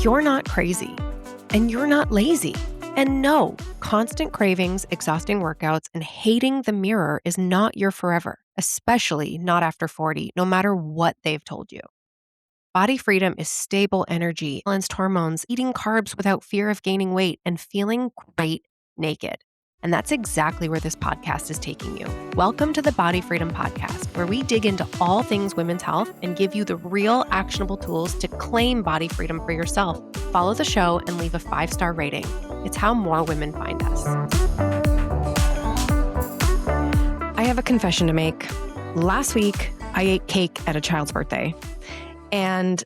You're not crazy, and you're not lazy. And no, constant cravings, exhausting workouts, and hating the mirror is not your forever, especially not after 40, no matter what they've told you. Body freedom is stable energy, balanced hormones, eating carbs without fear of gaining weight, and feeling great naked. And that's exactly where this podcast is taking you. Welcome to the Body Freedom Podcast, where we dig into all things women's health and give you the real actionable tools to claim body freedom for yourself. Follow the show and leave a 5-star rating. It's how more women find us. I have a confession to make. Last week, I ate cake at a child's birthday, and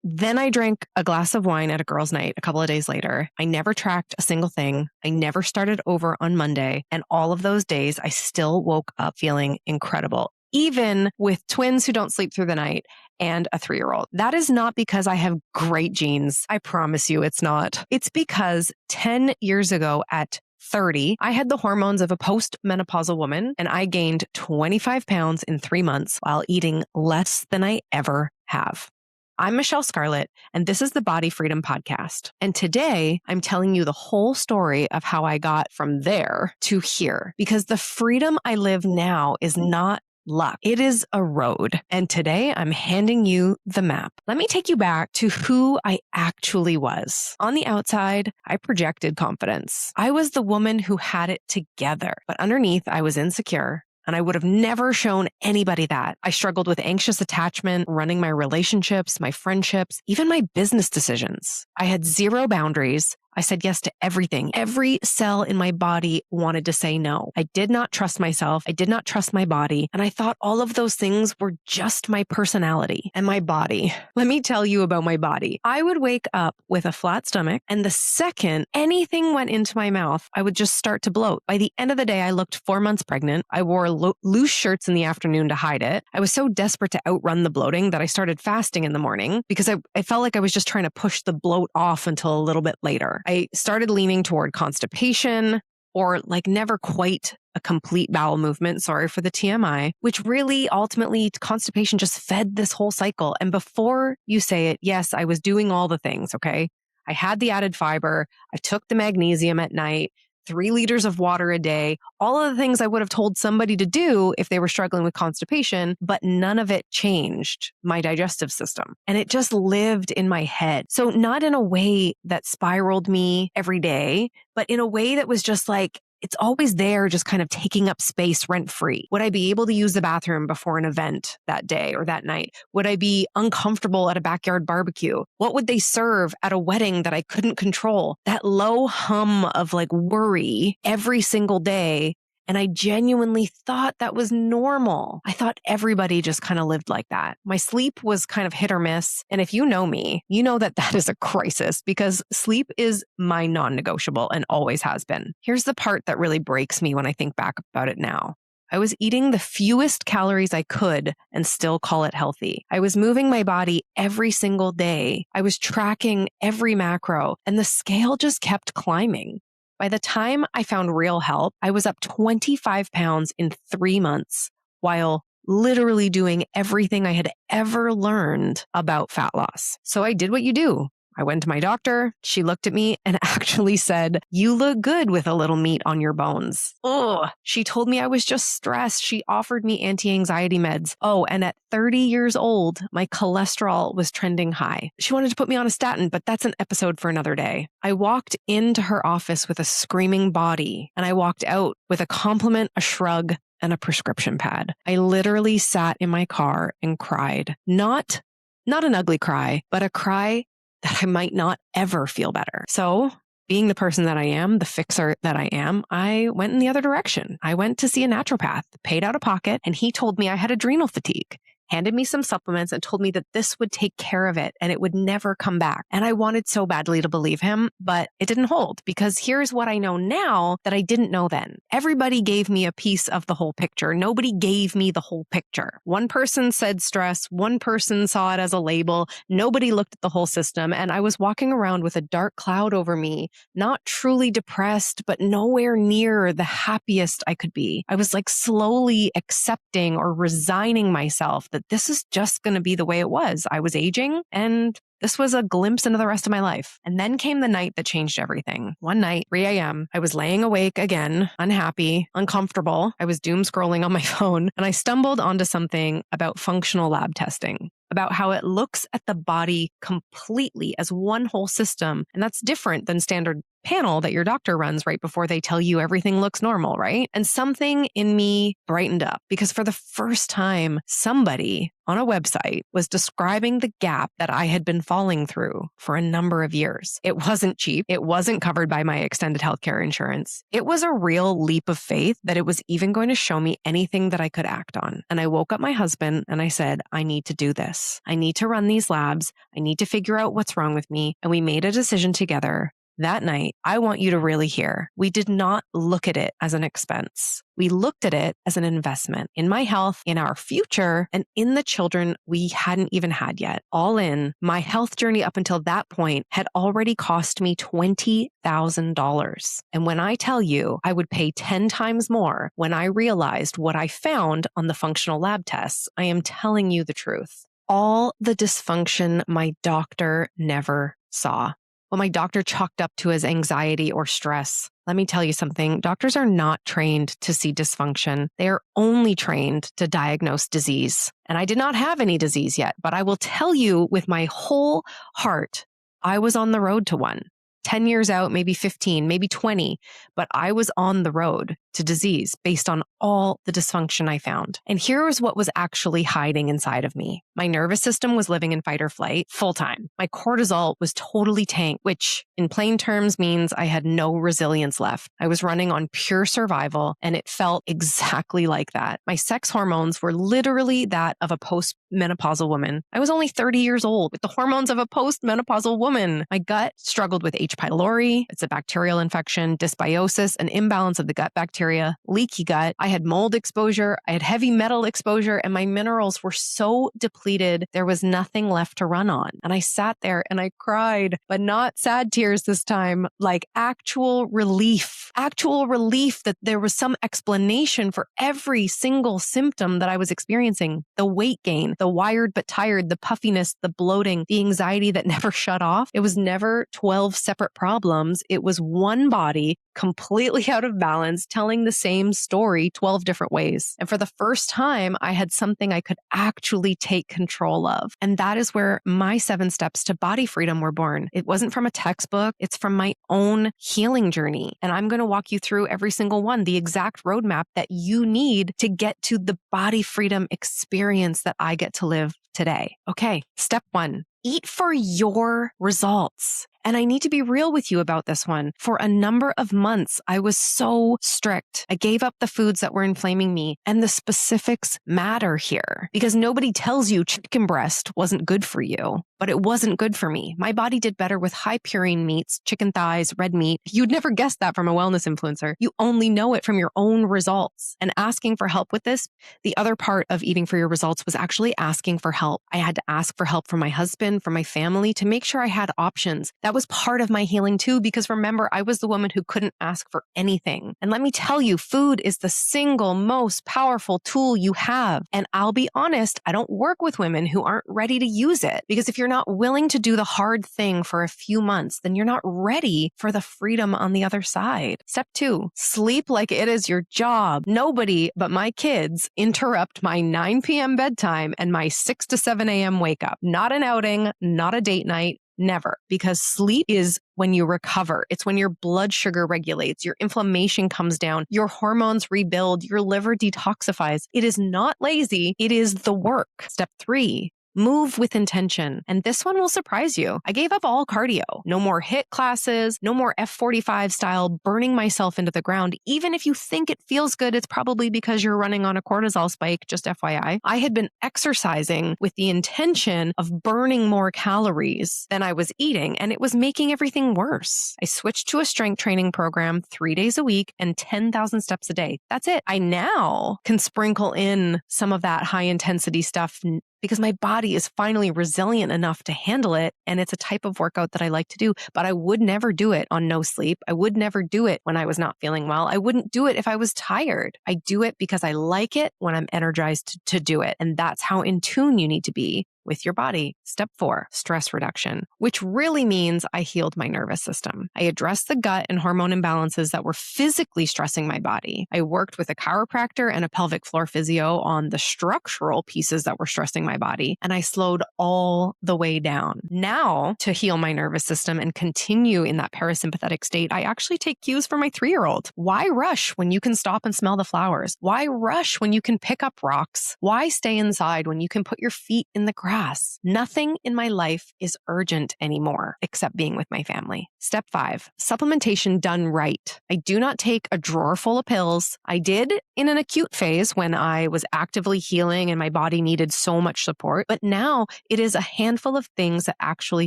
then I drank a glass of wine at a girls' night a couple of days later. I never tracked a single thing. I never started over on Monday. And all of those days, I still woke up feeling incredible, even with twins who don't sleep through the night and a 3-year-old. That is not because I have great genes. I promise you it's not. It's because 10 years ago at 30, I had the hormones of a postmenopausal woman, and I gained 25 pounds in 3 months while eating less than I ever have. I'm Michele Scarlet, and this is the Body Freedom Podcast. And today, I'm telling you the whole story of how I got from there to here, because the freedom I live now is not luck. It is a road. And today, I'm handing you the map. Let me take you back to who I actually was. On the outside, I projected confidence. I was the woman who had it together, but underneath, I was insecure. And I would have never shown anybody that. I struggled with anxious attachment, running my relationships, my friendships, even my business decisions. I had zero boundaries. I said yes to everything. Every cell in my body wanted to say no. I did not trust myself. I did not trust my body. And I thought all of those things were just my personality and my body. Let me tell you about my body. I would wake up with a flat stomach, and the second anything went into my mouth, I would just start to bloat. By the end of the day, I looked 4 months pregnant. I wore loose shirts in the afternoon to hide it. I was so desperate to outrun the bloating that I started fasting in the morning because I felt like I was just trying to push the bloat off until a little bit later. I started leaning toward constipation, or like never quite a complete bowel movement. Sorry for the TMI, which really ultimately constipation just fed this whole cycle. And before you say it, yes, I was doing all the things. Okay. I had the added fiber. I took the magnesium at night, 3 liters of water a day, all of the things I would have told somebody to do if they were struggling with constipation, but none of it changed my digestive system. And it just lived in my head. So not in a way that spiraled me every day, but in a way that was just like, it's always there, just kind of taking up space rent-free. Would I be able to use the bathroom before an event that day or that night? Would I be uncomfortable at a backyard barbecue? What would they serve at a wedding that I couldn't control? That low hum of like worry every single day. And I genuinely thought that was normal. I thought everybody just kind of lived like that. My sleep was kind of hit or miss. And if you know me, you know that that is a crisis because sleep is my non-negotiable and always has been. Here's the part that really breaks me when I think back about it now. I was eating the fewest calories I could and still call it healthy. I was moving my body every single day. I was tracking every macro, and the scale just kept climbing. By the time I found real help, I was up 25 pounds in 3 months while literally doing everything I had ever learned about fat loss. So I did what you do. I went to my doctor. She looked at me and actually said, "You look good with a little meat on your bones." Ugh. She told me I was just stressed. She offered me anti-anxiety meds. Oh, and at 30 years old, my cholesterol was trending high. She wanted to put me on a statin, but that's an episode for another day. I walked into her office with a screaming body, and I walked out with a compliment, a shrug, and a prescription pad. I literally sat in my car and cried. Not an ugly cry, but a cry that I might not ever feel better. So being the person that I am, the fixer that I am, I went in the other direction. I went to see a naturopath, paid out of pocket, and he told me I had adrenal fatigue. handed me some supplements and told me that this would take care of it and it would never come back. And I wanted so badly to believe him, but it didn't hold, because here's what I know now that I didn't know then. Everybody gave me a piece of the whole picture. Nobody gave me the whole picture. One person said stress. One person saw it as a label. Nobody looked at the whole system. And I was walking around with a dark cloud over me, not truly depressed, but nowhere near the happiest I could be. I was like slowly accepting or resigning myself that this is just going to be the way it was. I was aging and This was a glimpse into the rest of my life. And then came the night that changed everything. One night, 3 a.m., I was laying awake again, unhappy, uncomfortable. I was doom scrolling on my phone, and I stumbled onto something about functional lab testing, about how it looks at the body completely as one whole system. And that's different than standard panel that your doctor runs right before they tell you everything looks normal, right? And something in me brightened up because for the first time, somebody on a website was describing the gap that I had been falling through for a number of years. It wasn't cheap. It wasn't covered by my extended healthcare insurance. It was a real leap of faith that it was even going to show me anything that I could act on. And I woke up my husband and I said, I need to do this. I need to run these labs. I need to figure out what's wrong with me. And we made a decision together. That night, I want you to really hear, we did not look at it as an expense. We looked at it as an investment in my health, in our future, and in the children we hadn't even had yet. All in, my health journey up until that point had already cost me $20,000. And when I tell you I would pay 10 times more when I realized what I found on the functional lab tests, I am telling you the truth. All the dysfunction my doctor never saw. What my doctor chalked up to as anxiety or stress. Let me tell you something. Doctors are not trained to see dysfunction. They are only trained to diagnose disease. And I did not have any disease yet, but I will tell you with my whole heart, I was on the road to one. 10 years out, maybe 15, maybe 20, but I was on the road to disease based on all the dysfunction I found. And here is what was actually hiding inside of me. My nervous system was living in fight or flight full time. My cortisol was totally tanked, which in plain terms means I had no resilience left. I was running on pure survival, and it felt exactly like that. My sex hormones were literally that of a postmenopausal woman. I was only 30 years old with the hormones of a postmenopausal woman. My gut struggled with H. pylori. It's a bacterial infection, dysbiosis, an imbalance of the gut bacteria, leaky gut. I had mold exposure. I had heavy metal exposure, and my minerals were so depleted, there was nothing left to run on. And I sat there and I cried, but not sad tears this time, like actual relief that there was some explanation for every single symptom that I was experiencing. The weight gain, the wired but tired, the puffiness, the bloating, the anxiety that never shut off. It was never 12 separate problems. It was one body completely out of balance, telling the same story 12 different ways. And for the first time, I had something I could actually take control of. And that is where my 7 steps to body freedom were born. It wasn't from a textbook. It's from my own healing journey. And I'm going to walk you through every single one, the exact roadmap that you need to get to the body freedom experience that I get to live today. Okay, step 1, eat for your results. And I need to be real with you about this one. For a number of months, I was so strict. I gave up the foods that were inflaming me. And the specifics matter here because nobody tells you chicken breast wasn't good for you, but it wasn't good for me. My body did better with high purine meats, chicken thighs, red meat. You'd never guess that from a wellness influencer. You only know it from your own results. And asking for help with this, the other part of eating for your results was actually asking for help. I had to ask for help from my husband, from my family to make sure I had options. That was part of my healing too, because remember, I was the woman who couldn't ask for anything. And let me tell you, food is the single most powerful tool you have. And I'll be honest, I don't work with women who aren't ready to use it, because if you're not willing to do the hard thing for a few months, then you're not ready for the freedom on the other side. Step 2, sleep like it is your job. Nobody but my kids interrupt my 9 p.m. bedtime and my 6 to 7 a.m. wake up. Not an outing, not a date night. Never, because sleep is when you recover. It's when your blood sugar regulates, your inflammation comes down, your hormones rebuild, your liver detoxifies. It is not lazy. It is the work. Step 3, move with intention. And this one will surprise you. I gave up all cardio. No more HIIT classes, no more F45 style burning myself into the ground. Even if you think it feels good, it's probably because you're running on a cortisol spike, just FYI. I had been exercising with the intention of burning more calories than I was eating, and it was making everything worse. I switched to a strength training program 3 days a week and 10,000 steps a day. That's it. I now can sprinkle in some of that high intensity stuff because my body is finally resilient enough to handle it. And it's a type of workout that I like to do, but I would never do it on no sleep. I would never do it when I was not feeling well. I wouldn't do it if I was tired. I do it because I like it when I'm energized to do it. And that's how in tune you need to be with your body. Step 4, stress reduction, which really means I healed my nervous system. I addressed the gut and hormone imbalances that were physically stressing my body. I worked with a chiropractor and a pelvic floor physio on the structural pieces that were stressing my body, and I slowed all the way down. Now, to heal my nervous system and continue in that parasympathetic state, I actually take cues from my 3-year-old. Why rush when you can stop and smell the flowers? Why rush when you can pick up rocks? Why stay inside when you can put your feet in the grass? Nothing in my life is urgent anymore except being with my family. Step 5, supplementation done right. I do not take a drawer full of pills. I did in an acute phase when I was actively healing and my body needed so much support, but now it is a handful of things that actually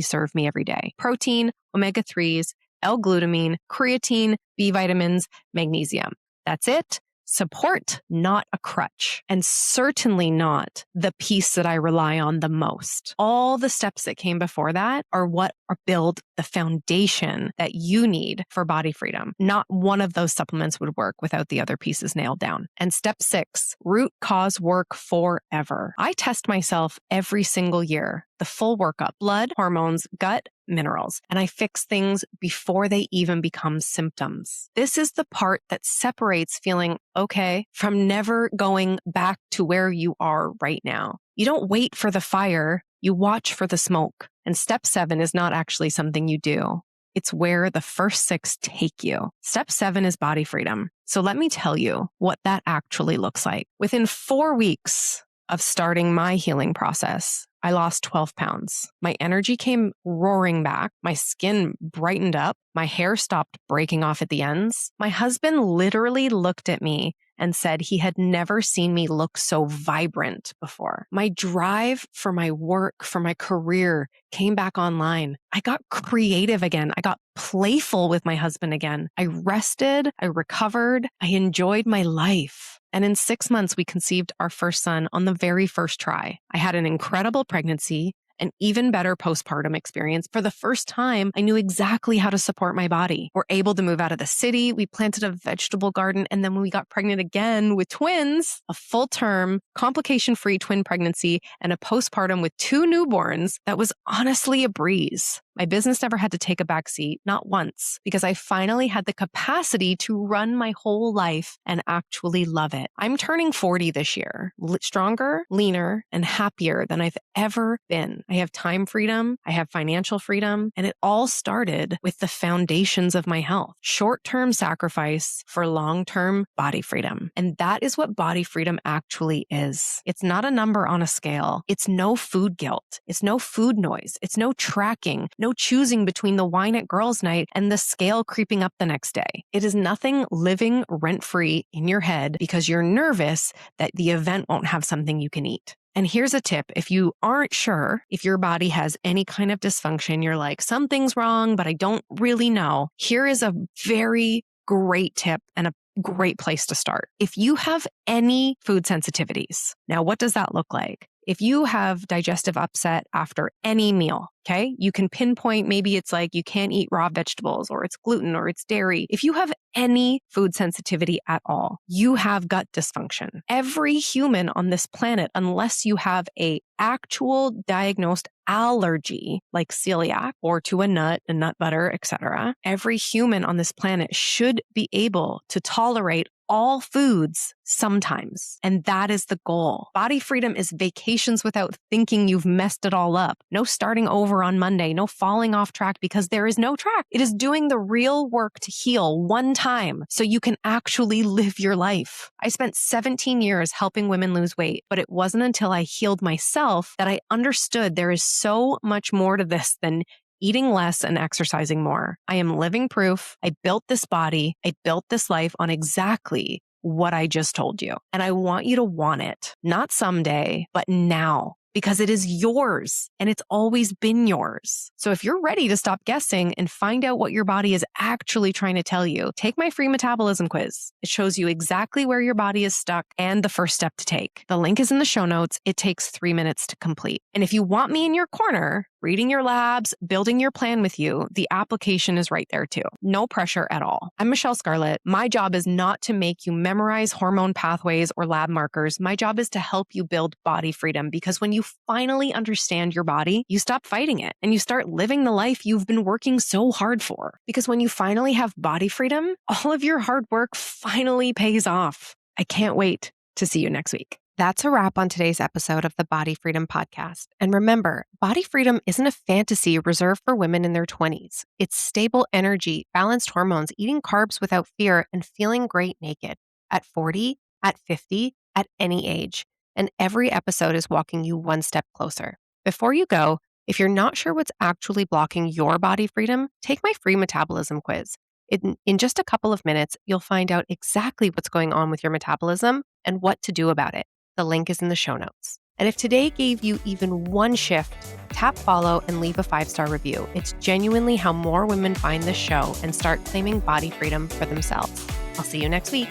serve me every day. Protein, omega-3s, L-glutamine, creatine, B vitamins, magnesium. That's it. Support, not a crutch, and certainly not the piece that I rely on the most. All the steps that came before that are what build the foundation that you need for body freedom. Not one of those supplements would work without the other pieces nailed down. And step 6, root cause work forever. I test myself every single year, the full workup, blood, hormones, gut, minerals, and I fix things before they even become symptoms. This is the part that separates feeling okay from never going back to where you are right now. You don't wait for the fire, you watch for the smoke. And step 7 is not actually something you do. It's where the first 6 take you. Step 7 is body freedom. So let me tell you what that actually looks like. Within 4 weeks of starting my healing process, I lost 12 pounds. My energy came roaring back. My skin brightened up. My hair stopped breaking off at the ends. My husband literally looked at me and said he had never seen me look so vibrant before. My drive for my work, for my career came back online. I got creative again. I got playful with my husband again. I rested. I recovered. I enjoyed my life. And in 6 months, we conceived our first son on the very first try. I had an incredible pregnancy, an even better postpartum experience. For the first time, I knew exactly how to support my body. We're able to move out of the city. We planted a vegetable garden. And then when we got pregnant again with twins, a full-term, complication-free twin pregnancy and a postpartum with 2 newborns, that was honestly a breeze. My business never had to take a backseat, not once, because I finally had the capacity to run my whole life and actually love it. I'm turning 40 this year, stronger, leaner, and happier than I've ever been. I have time freedom, I have financial freedom, and it all started with the foundations of my health. Short-term sacrifice for long-term body freedom. And that is what body freedom actually is. It's not a number on a scale. It's no food guilt. It's no food noise. It's no tracking, no choosing between the wine at girls' night and the scale creeping up the next day. It is nothing living rent-free in your head because you're nervous that the event won't have something you can eat. And here's a tip. If you aren't sure if your body has any kind of dysfunction, you're like, something's wrong, but I don't really know. Here is a very great tip and a great place to start. If you have any food sensitivities, now what does that look like? If you have digestive upset after any meal, okay, you can pinpoint, maybe it's like you can't eat raw vegetables or it's gluten or it's dairy. If you have any food sensitivity at all, you have gut dysfunction. Every human on this planet, unless you have a actual diagnosed allergy like celiac or to a nut butter, etc., every human on this planet should be able to tolerate all foods sometimes. And that is the goal. Body freedom is vacations without thinking you've messed it all up. No starting over on Monday, no falling off track because there is no track. It is doing the real work to heal one time so you can actually live your life. I spent 17 years helping women lose weight, but it wasn't until I healed myself that I understood there is so much more to this than eating less and exercising more. I am living proof. I built this body. I built this life on exactly what I just told you. And I want you to want it, not someday, but now, because it is yours and it's always been yours. So if you're ready to stop guessing and find out what your body is actually trying to tell you, take my free metabolism quiz. It shows you exactly where your body is stuck and the first step to take. The link is in the show notes. It takes 3 minutes to complete. And if you want me in your corner, reading your labs, building your plan with you, the application is right there too. No pressure at all. I'm Michele Scarlet. My job is not to make you memorize hormone pathways or lab markers. My job is to help you build body freedom, because when you finally understand your body, you stop fighting it and you start living the life you've been working so hard for. Because when you finally have body freedom, all of your hard work finally pays off. I can't wait to see you next week. That's a wrap on today's episode of the Body Freedom Podcast. And remember, body freedom isn't a fantasy reserved for women in their 20s. It's stable energy, balanced hormones, eating carbs without fear, and feeling great naked at 40, at 50, at any age. And every episode is walking you one step closer. Before you go, if you're not sure what's actually blocking your body freedom, take my free metabolism quiz. In just a couple of minutes, you'll find out exactly what's going on with your metabolism and what to do about it. The link is in the show notes. And if today gave you even one shift, tap follow and leave a 5-star review. It's genuinely how more women find this show and start claiming body freedom for themselves. I'll see you next week.